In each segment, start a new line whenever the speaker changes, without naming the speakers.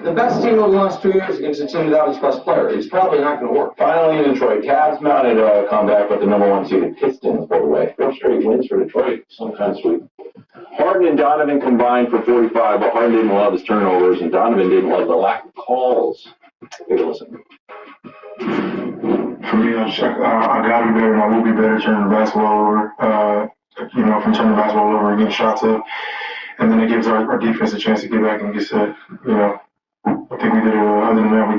The best team over the last 2 years against a team without its best player. It's probably not going to work.
Finally, in Detroit, Cavs mounted a comeback with the #1 seeded Pistons pulled away. 4 straight wins for Detroit. Some kind of sweep. Harden and Donovan combined for 45, but Harden didn't love his turnovers, and Donovan didn't love the lack of calls. Take a listen.
For me, I got to be better, and I will be better turning the basketball over. From turning the basketball over and getting shots up. And then it gives our defense a chance to get back and get set. I think we did other than that, we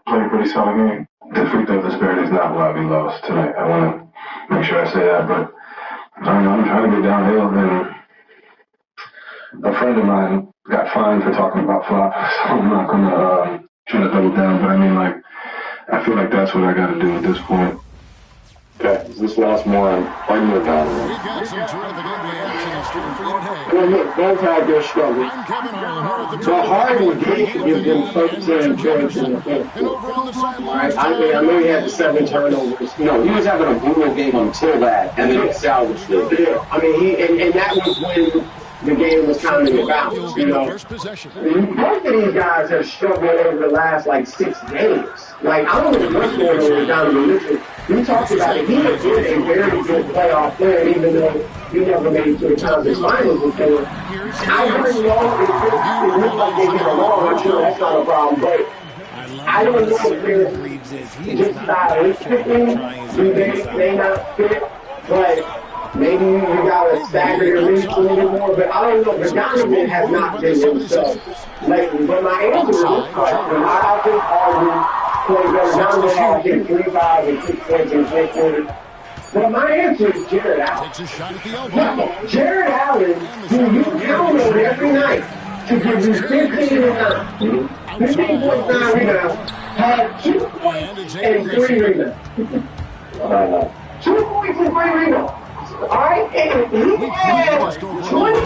played a pretty solid game.
The free throw disparity is not why we lost tonight. I want to make sure I say that, but I don't know, I'm trying to get downhill, and a friend of mine got fined for talking about flop, so I'm not going to try to double down, but I feel like that's what I got to do at this point.
Okay, this last one, fighting with Donovan.
We got some terrific NBA action in store for you today.
Well, look, both had their struggles. But Harden did give them 13 points in the fifth quarter. Right? I know he had the 7 turnovers.
No, he was having a brutal game until that, and then he salvaged it.
Yeah, I mean, and that was when the game was kind of in balance, Both of these guys have struggled over the last, 6 games. I don't know what's going on with Donovan Mitchell. We talked about it. He has been a very good playoff player, even though he never made it to the conference finals before. I heard it looks like they get along. I'm sure that's not a problem, but I don't know if they're just stylistic things. They not fit, but maybe you gotta stagger your reach a little more. But I don't know. But Donovan has not been himself lately. But my answer is this question. I think Harden played better. Donovan had 3 5 and 6 points in the fourth quarter. But my answer is Jared Allen. Jared Allen, who you count on every night to give you 15 and 9, 15 points, 9 rebounds, had 2 points and 3 rebounds. 2 points and 3 rebounds. All right, and he had 22 points,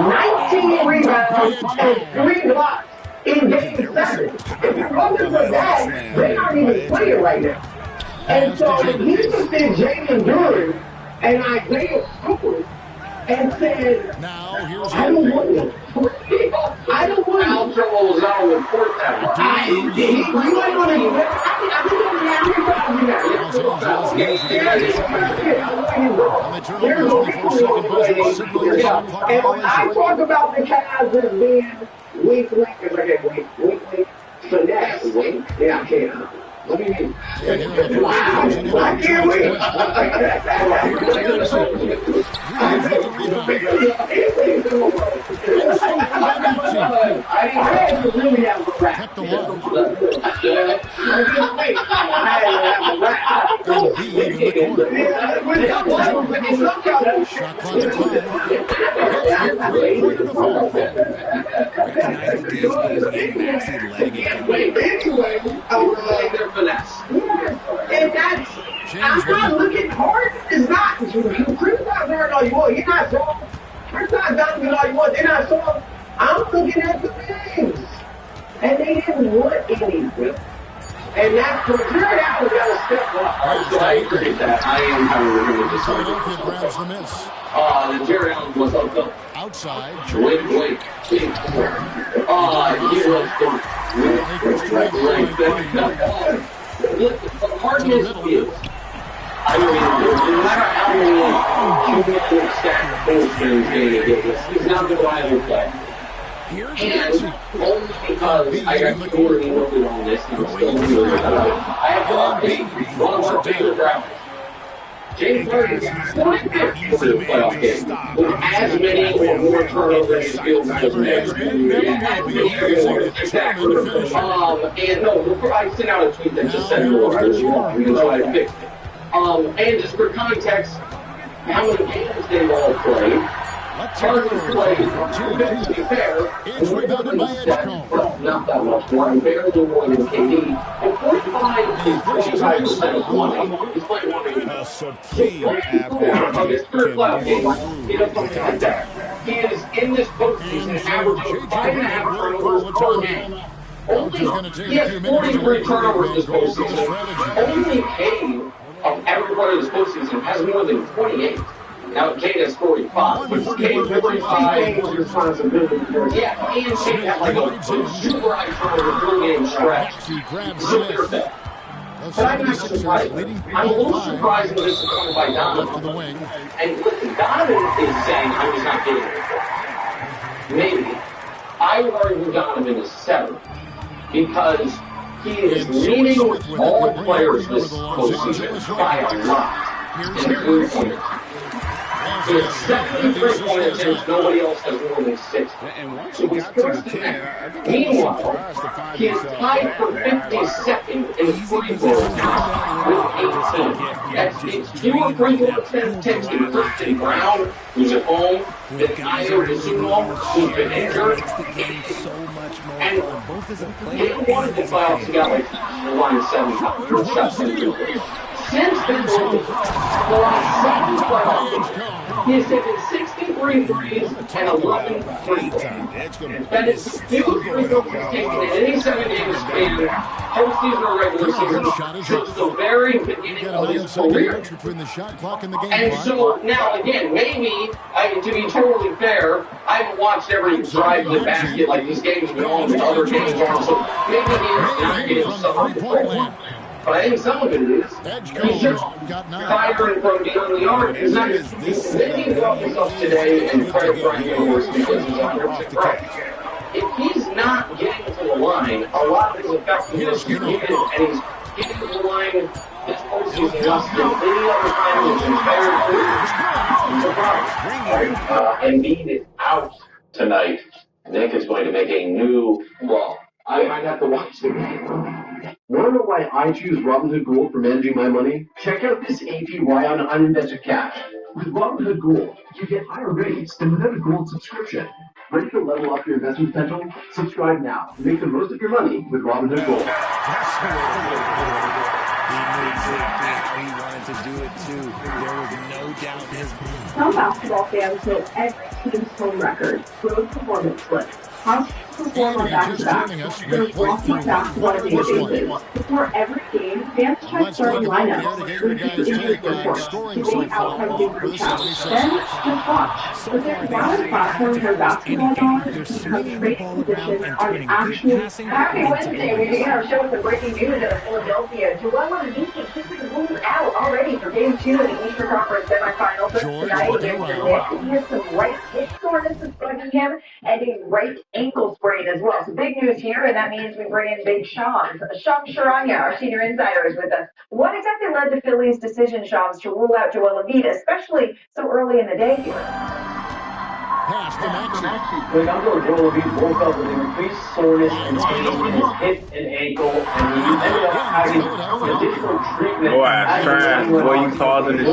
19 rebounds, and 3 blocks in game 7. If it wasn't for that, they aren't even playing right now. And so he just did Jalen Duren, and I played Cooper and said, I don't want him. I don't want him.
Al Trouble was out on the court that much.
He went on his way. I think I'm going and when I talk about the Cavs as being weak, finesse, yeah, I can't. What do you mean? Wow, I can't wait. I had to really have a rap. I can't wait. I had to have a rap.
Anyway, finesse.
And that's, I'm not looking hard. It's not. You criticize hard all you want. You're not soft. Criticize Donovan all you want. They're not soft. I'm looking at the things. And they didn't want anything. And that's for Jared Allen got to step up.
So I agree with that. I am kind of agreeing with this argument.
Grabs the miss.
The Jared Allen was up the
Outside.
wait. Harden is field. I mean, no matter how many cumulative stats Bolster's going to get, he's not the reliable player. And only because I got scored in working on this, and still doing it. I have one of our favorite drivers. James Harden is one pick for the playoff game with as many or more turnovers as field goals as exactly. And no, we'll probably send out a tweet that just said more. I was wrong. We can try to fix it. And just for context, how many games they've all played. Harden played, to be fair, not that much more, barely more than KD. And 45 is 35% of 1. He's playing 1 game. Of his third playoff game, he does something like that. He is in this postseason averaging 5.5 turnovers per game. He has 43 turnovers this postseason. Only Cade of every part of this postseason has more than 28. Now, Kane has 45, but Kane 45
responsibility.
Yeah, and Kane had like a super high turnover 3-game stretch. So there's that. But I'm not surprised. I'm a little surprised and disappointed by Donovan. And listen, Donovan is saying I was not getting it. Maybe. I would argue Donovan is 7 because he is leading all players this postseason by a lot in 3-pointers. He has 7 3-point attempts. Nobody else has more than 6. So he's first in that. Meanwhile, he is tied for 52nd in free throw attempts with 18. It's fewer free throw attempts than Christian Brown, who's at home, than Ayo Dosunmu, who's been injured. And he wanted the playoffs. He got like the line 7 shots in free throws. Since then, for the last 7 playoff games, he has taken 63 threes and 11 free throws. That is fewer free throws he's taken in any 7-game span, postseason or regular season, since the very beginning of his career. And so now, again, maybe, to be totally fair, I haven't watched every drive to the basket like these games have been on with other games on, so maybe he is not getting some of the control. But I think some of it is. He's just firing from beyond the arc. He's not just thinking about himself today and credit Brian Gilmore because he's 100% right. If he's not getting to the line, a lot of his effectiveness is given, and he's getting to the line this postseason less than any other time in his entire career. He's a problem.
Embiid is out tonight. Nick is going to make a new law. I might have to watch the game.
Want to know why I choose Robinhood Gold for managing my money? Check out this APY on uninvested cash. With Robinhood Gold, you get higher rates than without a gold subscription. Ready to level up your investment potential? Subscribe now. Make the most of your money with Robinhood Gold.
He wanted to do it too. There was no doubt in his mind.
Some basketball fans know every team's home record, road performance slips, how teams perform on back-to-back. There's walking basketball databases. Before every game, fans check starting lineups, review injury reports, debate outcomes in group chats. Then, just watch. But there's now a platform where basketball dollars become trading positions on actual...
Happy Wednesday. We begin our show with some breaking news out of Philadelphia. Joel Embiid has been ruled out already for Game 2 of the Eastern Conference semifinals tonight against the Knicks. He has some right hip soreness that's bugging him and a right ankle sprain as well. So big news here, and that means we bring in Big Sean. Sean Sharanya, our senior insider, is with us. What exactly led to Philly's decision, Sean, to rule out Joel Embiid, especially so early in the day here?
When I'm going to Joel Embiid woke up with increased soreness and pain in his hip and ankle, and he ended up having additional treatment.
Boy, I'm trying. Boy, you causing this.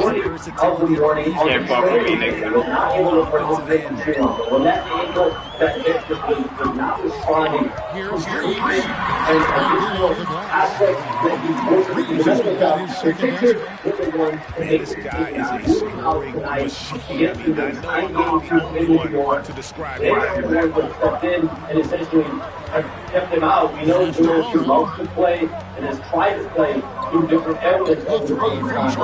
Of the morning,
you can't fuck with me, nigga.
He was not able to participate in treatment. When that ankle, that hip just was not responding to treatment and additional aspects that he was in the medical job, the Sixers were the ones to make this guy is a scoring machine. I know you want to describe it. Stepped in and essentially kept him out. We know Joel loves to play and has tried to play through different elements of the game. Now,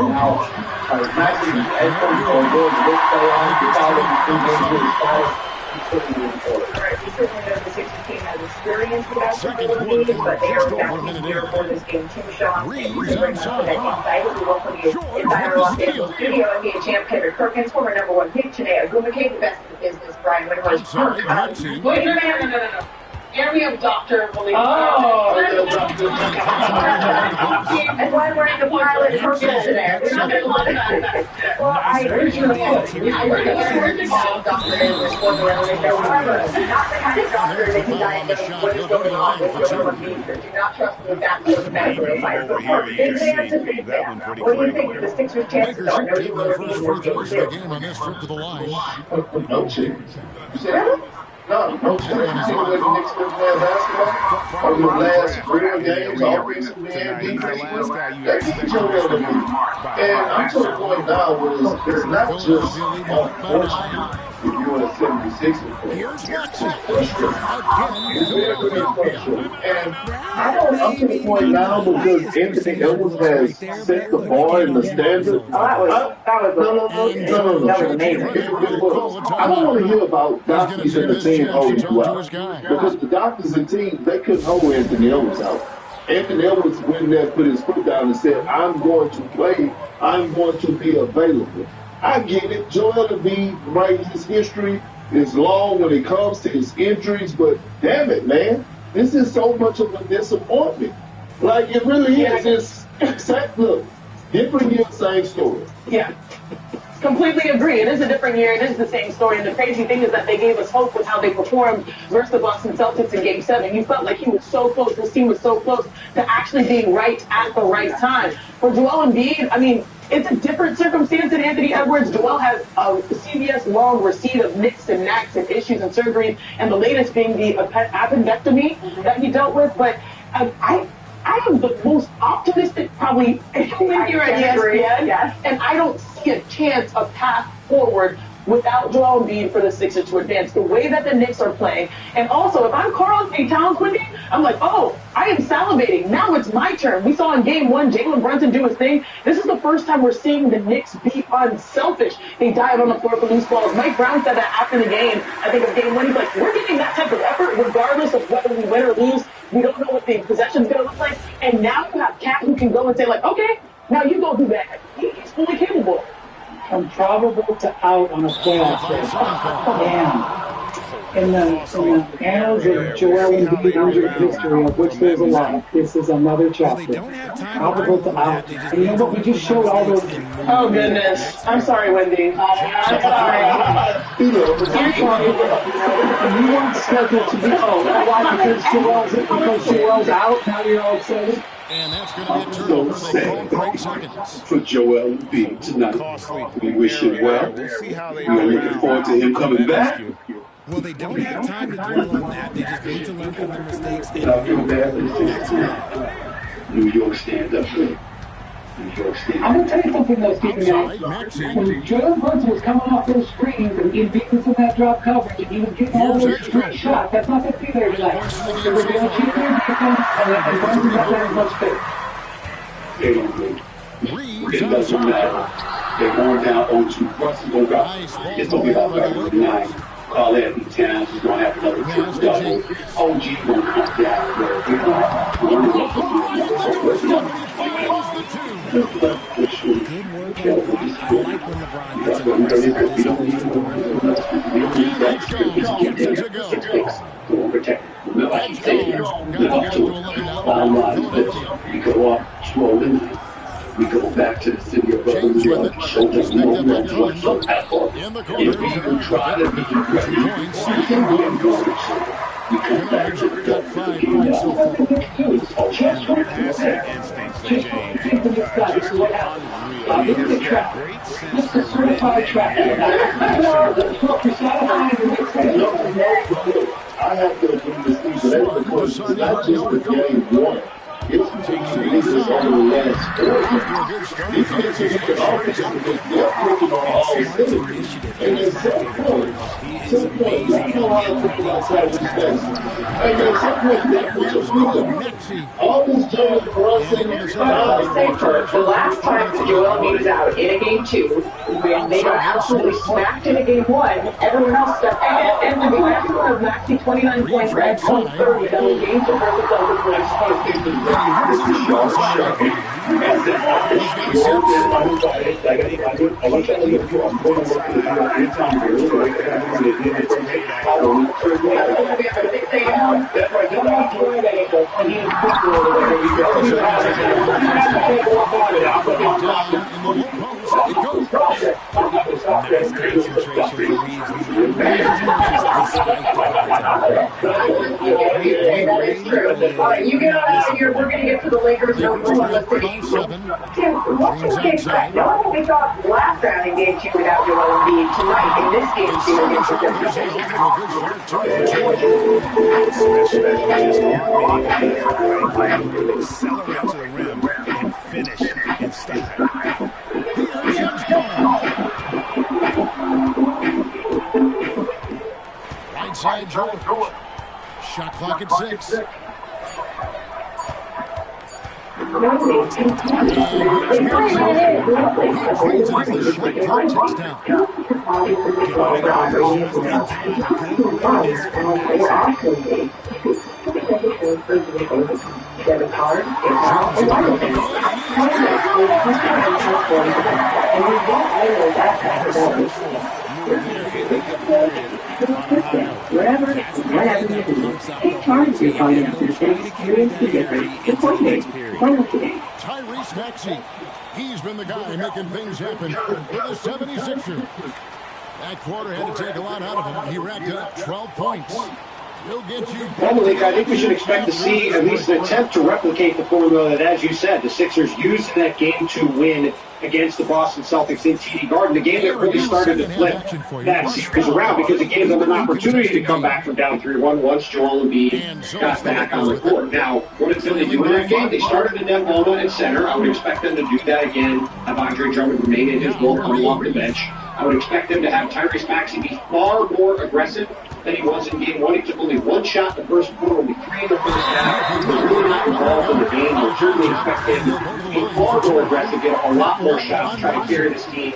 matching the edge coach or going to this play on the foul and his status, he's certainly important.
All right, we certainly know the Sixers team has experience with basketball league, but they are definitely here for this game too, Sean. And we're going to bring us to that insight. We welcome you inside our Los Angeles studio, NBA champ Kendrick Perkins, former #1 pick today. Agumake, the best in the business, Brian Windhorst.
Wait, no. Here we have Dr. Malik.
Oh! That's why we're in the pilot Perkins today. Well, I heard you doctor is responsible. However, not the kind of doctor that can diagnose what is going on with your behavior. Do not trust me with that medical advice. But Perkins, that's a big fan. What do you think the Sixers' chances are? No, you will be
No chance.
Really?
No chance. You see the way the Knicks been playing basketball? Over the last 4 games, offensively and defensively, they beat Joel Embiid. And I'm to the point now where it's not just unfortunate.
if you're a 76ers fan.
Here's Watson.
It's very, very frustrating. And I'm to the point now because Anthony Edwards has set the bar and the standard. That was amazing. I don't want to hear about doctors and the team holding you out. Because the doctors and teams, they couldn't hold Anthony Edwards out. Anthony Edwards went in there, put his foot down and said, I'm going to play. I'm going to be available. I get it. Joel Embiid, right, his history is long when it comes to his injuries, but damn it, man, this is so much of a disappointment. Like, it really is. Look, different year, same story.
Yeah. Completely agree. It is a different year. It is the same story. And the crazy thing is that they gave us hope with how they performed versus the Boston Celtics in Game 7. You felt like he was so close. This team was so close to actually being right at the right time. For Joel Embiid, I mean, it's a different circumstance than Anthony Edwards. Joel has a CVS long receipt of nicks and knacks and issues and surgeries, and the latest being the appendectomy that he dealt with. But I am the most optimistic probably human here at ESPN, yes. And I don't see a chance, a path forward without Joel Embiid for the Sixers to advance. The way that the Knicks are playing, and also if I'm Karl Anthony Towns, Wendy, I'm like, oh, I am salivating. Now it's my turn. We saw in Game 1 Jalen Brunson do his thing. This is the first time we're seeing the Knicks be unselfish. They dive on the floor for loose balls. Mike Brown said that after the game, I think of Game 1, he's like, we're getting that type of effort regardless of whether we win or lose. We don't know what the possession's going to look like. And now you have Cat who can go and say, like, okay, now you go do that. He's fully capable.
From probable to out on a playoff trip. Damn. In the annals of Joel Embiid injury history, of which there's a lot, this is another chapter. Probable to out. And you know what? We just showed all those.
Oh, goodness. I'm sorry, Wendy. I'm sorry.
You weren't scheduled to be. Oh, why? Because Joel's out. Now you're all excited.
And that's going to be a turnover. They call for 8 seconds.
For Joel Embiid tonight. We wish him well. We're looking forward to him coming back.
Well, they don't have time to dwell on that. They just need to learn from their mistakes.
New York stand up.
I'm going to tell you something though, Stephen. When Jalen Brunson was coming off those screens and Embiid was in that drop coverage and he was getting all those straight shots, that's not going to be there tonight. They were going to keep their defense and Brunson's not very much fit.
It doesn't matter. They're going down 0-2. Brunson going to it's going to be about 9. Karl Anthony Towns is going to have another triple double. OG going to come down there.
Good work. I like when LeBron gets
we go off swollen. We go back to the city of New York, show them more than what's so apple. If we can try to be ready, we can be encouraged. We come back to the I have to agree with Steve, but because it's not just the game one. It's Jesus on the last four. These pitchers get offensive, they're working on all cylinders. And then some point, I know how to think about that. And then some point, that was just real. All this Jalen Brunson,
the last time Joel Embiid was out in a Game 2, when they got absolutely smacked in a Game 1, everyone else stepped out. And the last one of Maxey 29 points at 130, that was games of versus Celtics. You get out of here. We're going to get to the Lakers. No problem. Let's take it. Tim, what can we expect? Knowing what we thought last round in Game 2 without Joel Embiid, tonight in this Game 2 against the
accelerate to the rim and finish in style.
side, George. Shot clock at 6. And here's Maxey. He cleans it as the shot clock ticks down.
Debit card, PayPal, or wireless payments. Wherever, whenever you do, take charge of your finances and experience the difference. The point is, today.
Tyrese Maxey. He's been the guy making things happen with the 76ers. That quarter had to take a lot out of him. He racked up 12 points. He'll get you.
Well, Malik, I think we should expect to see at least an attempt to replicate the formula that, as you said, the Sixers used in that game to win against the Boston Celtics in TD Garden. The game that really started to flip that series around because it gave them an opportunity to come back from down 3-1 once Joel Embiid got back on the court. Now, what did Philly do in that game? They started in Nba2k26 at center. I would expect them to do that again. Have Andre Drummond remain in his role coming off the bench. I would expect them to have Tyrese Maxey be far more aggressive than he was in game 1. He took only 1 shot in the first quarter, only 3 in the first half. He was really not involved in the game. I would certainly expect him to be far more aggressive, get a lot more shots, try to carry this team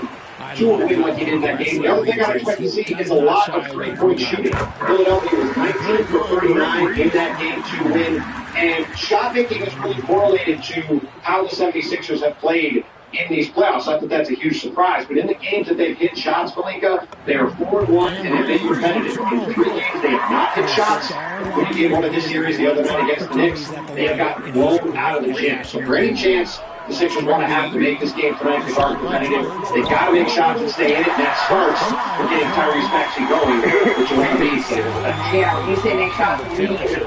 to a win like he did in that game. The other thing I expect to see is a lot of 3-point shooting. Philadelphia was 19 for 39 in that game to win. And shot making is really correlated to how the 76ers have played in these playoffs. I think that's a huge surprise. But in the games that they've hit shots, Malika, they are 4-1 and have been competitive. In 3 games, they have not hit shots. In game 1 of this series, the other night against the Knicks, they have gotten blown out of the gym. So for any chance the Sixers want to have to make this game tonight because they're competitive, they got to make shots and stay in it. And that starts with getting Tyrese Maxey going, which will be easy.
Yeah, when you say make shots, you mean it.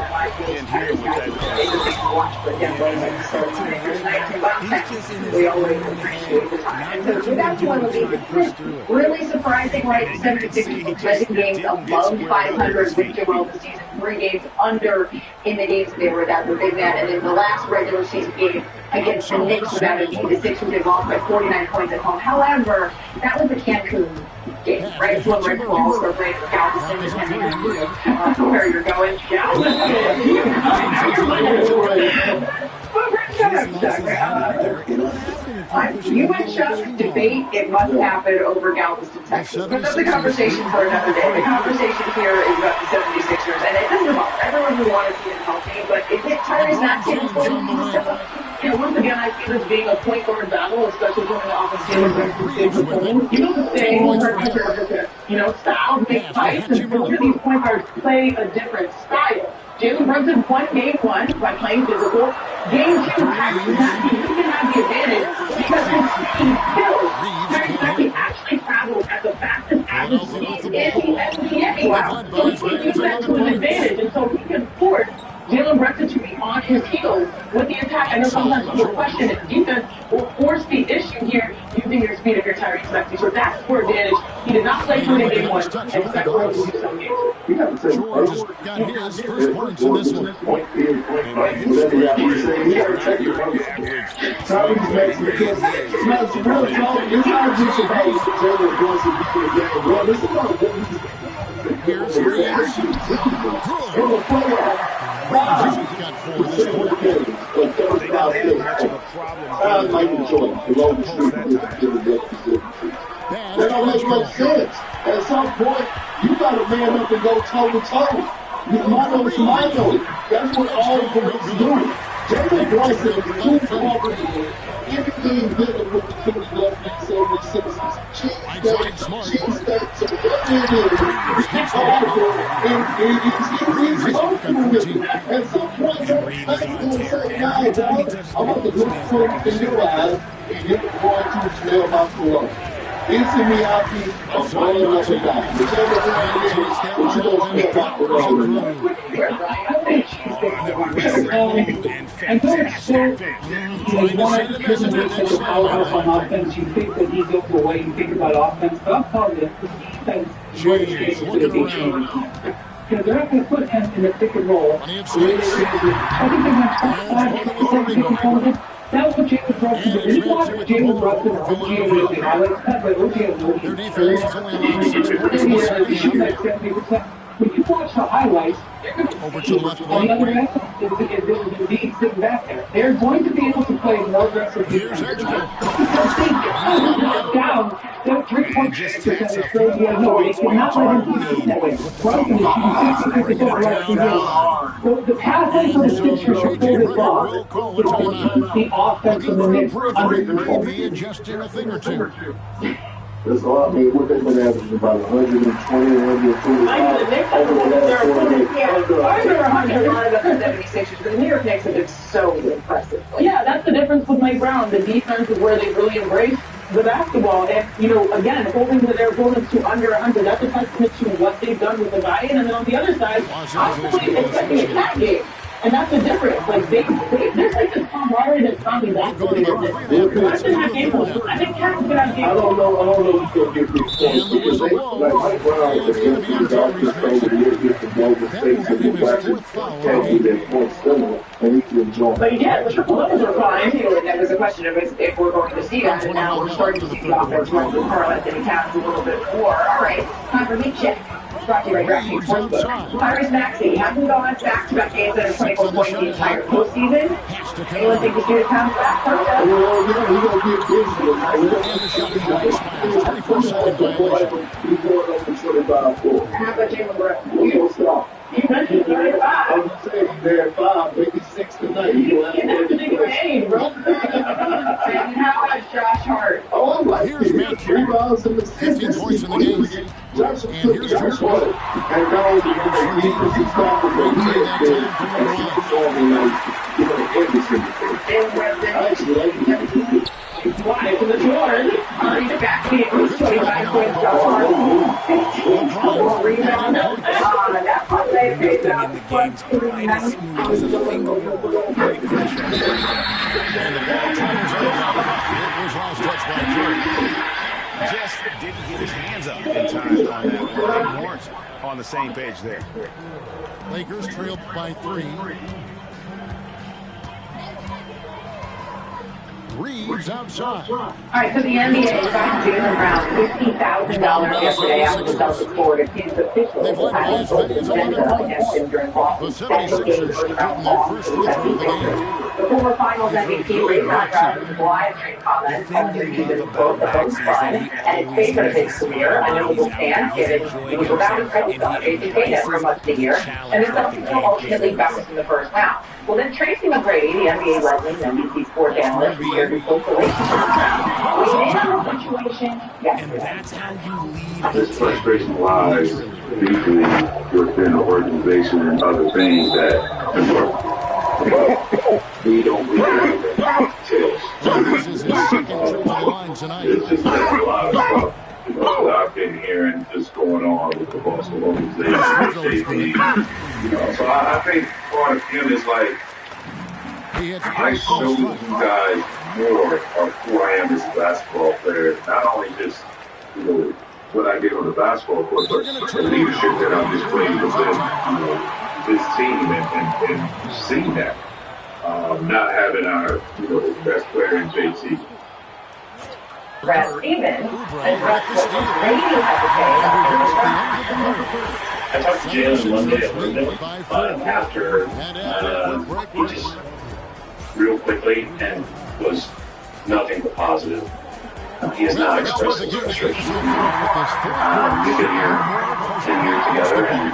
We always appreciate the time. And so that's one of the really surprising, right? 76ers playing games above 500 with Joel this season, 3 games under in the games they were at the big man. And in the last regular season game against the Knicks, without a lead, the Sixers they lost by 49 points at home. However, that was the Cancun game, right? It's one Rick Balls for Brandon Galveston, depending on where you're going. You and Chuck debate, it must happen over Galveston, Texas. But that's a conversation for another day. The conversation here is about the 76ers, and it doesn't bother everyone who wants to see it healthy, but if it Tyrese Maxey is going to step up.
Once again, I see this being a point guard battle, especially when the offensive team. You know the thing, styles make fights, and both of these point guards play a different style. Jalen Brunson won game 1 by playing physical. Game 2, Tyrese Maxey, he can have the advantage because his speed kills. Tyrese Maxey actually travels at the fastest average speed in the NBA. Wow. So he can use that to his advantage, and so he can force Jalen Brunson to be on his heels with the attack. I know sometimes people question if defense will force the issue here using your speed of your Tyrese Maxey. So that's for advantage. He did not play for the game 1, and expect to lose some games.
George has got his first points in this one. Here's got 4 this quarter.
That don't make no sense. At some point, you got to man up and go toe-to-toe. Mano is mano. That's what all boys do. Jalen Brunson is too covered. Everything dealing with the Philly left and 76ers. Cheese steaks, so whatever it is, it's over. And he's comfortable with it. At some point, I ain't going to say, nah, boy, I want to look quick in your eyes and you're going to smell my cologne. Into Miyaki, I'm falling up and down. Whichever one it is, but you don't step out the road.
And don't say you want to listen powerhouse on offense. You think that he goes away. You think about offense. But I'll tell you, the defense is what it's going to be changed. They're not going to put him in a pick and roll. I think they're going to try 5 That was what James Brunson did. Did you watch James Brunson or OG Anunoby highlights? Cut by OG Anunoby.
Their defense is only allowing 6 points in this series.
when you watch the highlights, they're going to
Over to the left
on
wing.
the other end, if there's a lead sitting back there, they're going to be able to play more aggressive defense. Because they down their 3-point percentage so low. They cannot let him keep that way. Run the pathway for the Sixers to pull this off is the offense of the Knicks under control.
Maybe adjusting a thing or two.
That's all. I mean, what they've been averaging about 120, 125.
The Knicks have been under 100 on the 76ers. The New York Knicks have been so impressive. Yeah, that's the difference with Mike Brown. The defense is where they really embrace the basketball. And, again, holding their opponents to under 100, that's a testament to what they've done with the buy-in. And then on the other side, honestly, it's like a cat game. And that's the difference. Like, they're like this camaraderie that's found in basketball. I think Cat's been out game.
I don't know who's going to get these points. Because like Mike Brown, if they're going to over the years, get the Golden States and the Raptors can't do their points similar, and he can enjoy.
But yeah, the triple doubles are fine too, and that was a question of if we're going to see that, and now we're starting to see the offense run with Carl Anthony Towns a little bit more. All right, time for meat check. Brought to you by DraftKings Sportsbook. Tyrese Maxey hasn't gone back-to-back games that are 24 points the entire postseason. Anyone think he's due to come back?
Well, he's going to get busy. He's going up to 25 points.
How about Jalen Brown?
He don't stop.
You mentioned 35.
I'm saying he's there at 5, maybe 6 tonight.
That's a big pain, bro. And how about Josh Hart?
Oh, I like
Here's
it.
Matt
3 and
15 points in the game.
Johnson
And
took
here's
Josh
Jordan.
Hart. And now the defensive stopper for the Knicks. And he's performing like, every single thing. Actually, like it.
Wide to the Jordan. Hurry to back to 25 points. Josh Hart. 15 rebound. That one they picked up.
In the game's quite as smooth as a finger. Great finish right there.
And the ball travels out. It was last touched by Jordan.
Just didn't get his hands up in time on that one. They weren't on the same page there.
Lakers trailed by 3. Reeves outside.
All right, so the NBA got Jalen Brown $50,000 yesterday after the Celtics scored against officials having opened against him during Boston's second game early round loss in the second game. The former Finals MVP raised eyebrows in his live stream comments after he was both the most fun and his favorite of his career. I know he will stand, given he was without his title shot, Jason Tatum for much of the year, and the Celtics will ultimately bounce in the first round. Well, then Tracy McGrady, the NBA legend and NBC sports analyst, shared his close relationship with Brown. We made on the situation yesterday.
This frustration lies deeply within the organization and other things that we don't really have details.
This is his second trip to the line tonight.
It's just a lot of stuff that I've been hearing just going on with the Boston organization. So I think part of him is like, I showed you guys more of who I am as a basketball player. Not only just, what I did on the basketball court, but the leadership that I'm displaying within, this team and seeing that. Not having our, best player in JT.
Brad Stevens addressed what McGrady had to say.
I talked to Jalen one day a little bit after he just real quickly and was nothing but positive. He has not expressed his frustration. We've been here 10 years together, and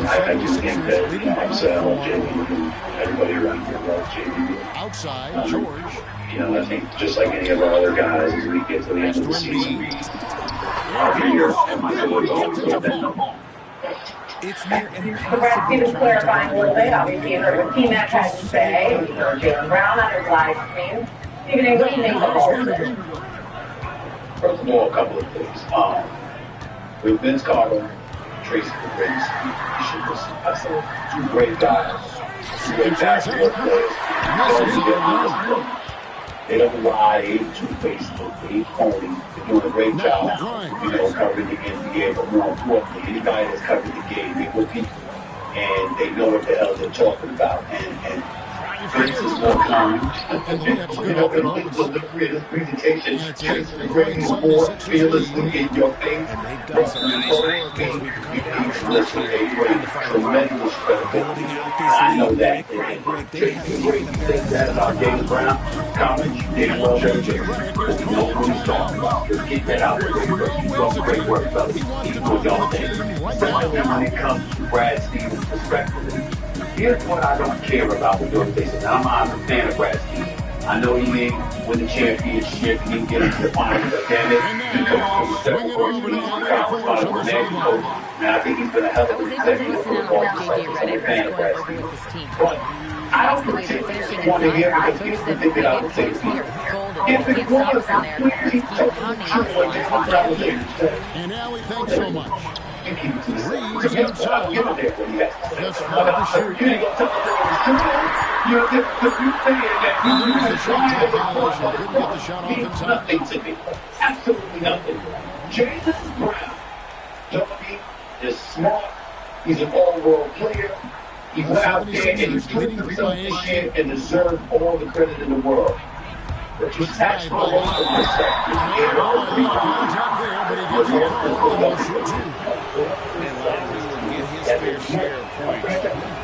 I just think that myself, JB, and everybody around here loves JB.
Outside, George.
I think just like any of our other guys, as we get to the end of the season, our year and my goal always open.
It's near
So Brad Stevens clarifying a little bit. Obviously, you heard what T-Mac had to say. We heard Jalen Brown on his live stream. Stephen A., what do you think of all of this?
First of all, a couple of things. With Vince Carter, Tracy McGrady, that's two great guys. Two great basketball players. They don't lie, they ain't two-faced, they ain't phony. They're doing a great job, covering the NBA, but more importantly, anybody that's covered the game, they're good people. And they know what the hell they're talking about. And Prince is more calm. Delivery of this presentation, Tracy bringing more fearlessly in your face.
And they've done some nice work as we've come down the stretch here in the final quarter. Building out this lead brick by brick. They have taken a very
that about James Brown, college, damn well they do. But we know who he's talking about. Just get that out of the way first. He's doing great work, fellas. He's doing y'all thing. Somebody when it comes to Brad Stevens, respectfully, here's what I don't care about with the organization. I'm a fan of Brad Stevens. I know he may win the championship, he can get into the finals, but damn it, he coached for the first season, conference finals, and then he coached. Man, I think he's been a hell of a executive for the Boston Celtics. I'm a fan of Brad Stevens. But I don't particularly want to hear because here's the thing that I would say to people. If it was, please tell me what you want out of there.
And Allie, thanks so much.
Reeves outside.
That's hard to shoot.
You're saying that
Couldn't get the shot off in time.
nothing to me. Absolutely nothing. Jaylen Brown, Tony, is smart. He's an all-world player. He went out there and he proved himself this year and deserved all the credit in the world. But you ask for most of yourself.
His fair share of points.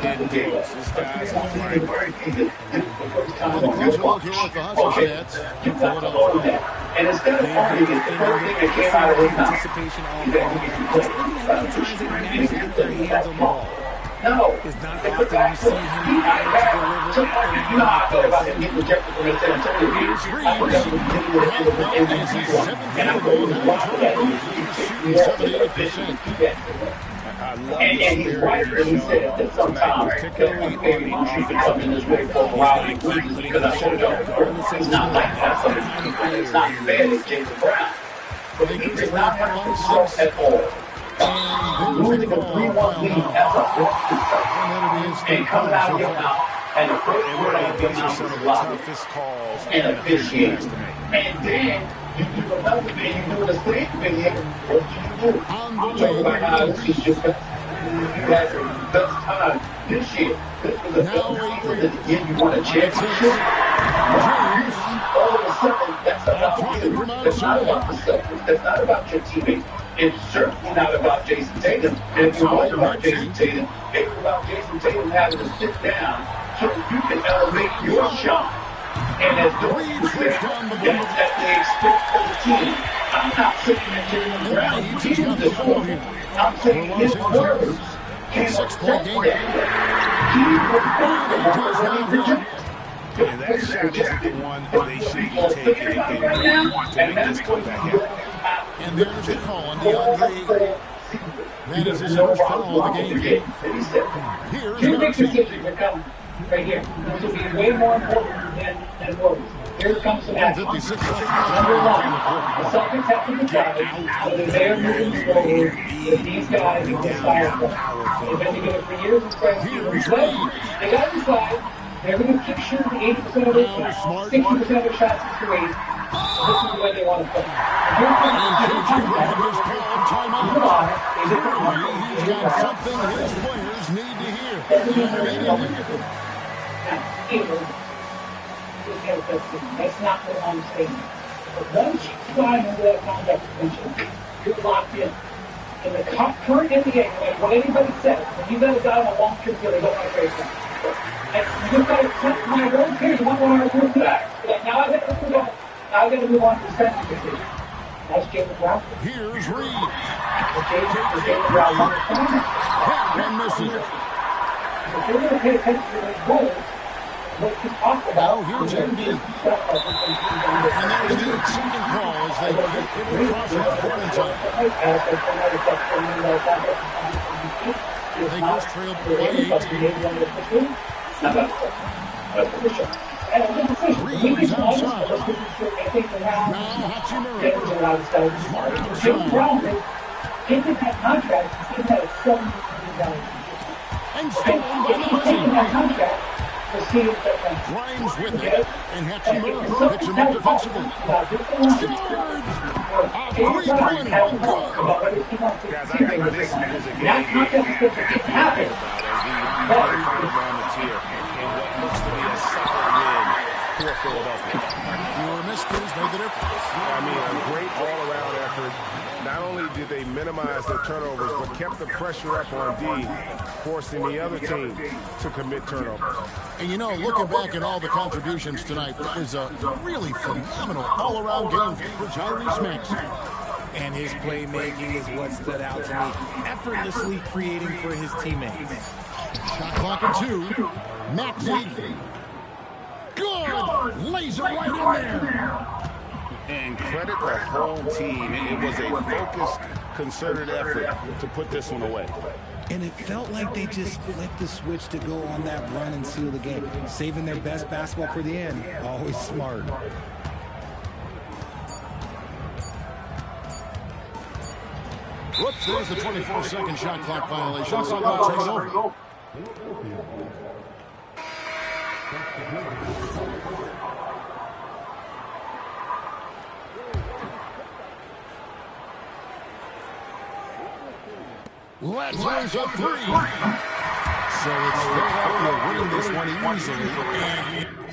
Didn't do it. This guy's on fire.
And instead of arguing, the first thing that came out of his mouth, no,
it's not often you see him able to deliver.
You know how I felt about him getting rejected from the San Antonio Bears. I put that with the MVP one, and I'm going to watch that. And he's right when he said that sometimes baby moms should come in this way for a while and lose because I told y'all it's not like that. It's not fair to James Brown. But he did not have to show at all. Losing a 3-1 lead as a and coming out of your mouth, and the first word out of your mouth is lobby and officiating. And then you do another thing, you do the same video. What do? I'm talking about how this is your best. You had your best time this year. This was the best season that again you won a championship. All of a sudden, that's about you. That's not about the Celtics. That's not about your teammates. It's certainly not about Jason Tatum. And if it was about Jason Tatum, it was about Jason Tatum having to sit down so you can elevate your shot. And as Dwayne said, that's at the expense of the team. I'm not saying that Jaylen Brown needs this one. I'm saying his words can affect that. He was when he rejected.
And that shot is the one that they should be taking if they really want to make this comeback here.
And there's the call on DeAndre. That is his first foul of the game. Here's
two big decisions that come right here. This will be way more important than Rose. Here comes some action. Number one, the Celtics have to decide whether they are moving forward with these guys in the style play. They've been together for years and friends. They got to decide. They're going to keep shooting 80% of their shots, 60% of their shots is straight. This is the way they want to play. He's
got something his players need to hear.
That's not what I'm saying. But once you sign into that contract extension, you're locked in. In the current NBA, no matter what anybody says, when you got a guy on a long-term deal, they don't want to trade him. And you just got to accept my role here. You want one of our group back. Like, now I've got to move on to the second decision. That's Jaylen Brown.
Here's Reeves.
Jaylen Brown won the contract.
One missing.
If you're going to pay attention to those goals, what you talk about.
Here's Nba. And there's the second call as they get across half court inside. They just trailed by 8. Reeves outside. Now Hachimura. Smart outside.
Taking that contract, he's had a $7 million.
And stolen by
taking that contract.
Grimes with it, and Hachimura picks him up defensively. Charge! A three-pointer.
Guys, I think this is a game happen. And what looks to be a Philadelphia.
Fewer miscues made the difference.
I mean, a great all-around effort. Not only did they minimize their turnovers, but kept the pressure up on D, forcing the other team to commit turnovers.
And you know, looking back at all the contributions tonight, it was a really phenomenal all-around game for Tyrese Maxey.
And his playmaking is what stood out to me. Effortlessly creating for his teammates.
Shot clock at 2. Maxey. Good! Lays it right in there.
And credit the whole team. It was a focused, concerted effort to put this one away.
And it felt like they just flipped the switch to go on that run and seal the game. Saving their best basketball for the end. Always smart.
Whoops, there's the 24-second shot clock violation, so they'll take it over. Let's raise up 3.
So it's Philadelphia winning this one easily.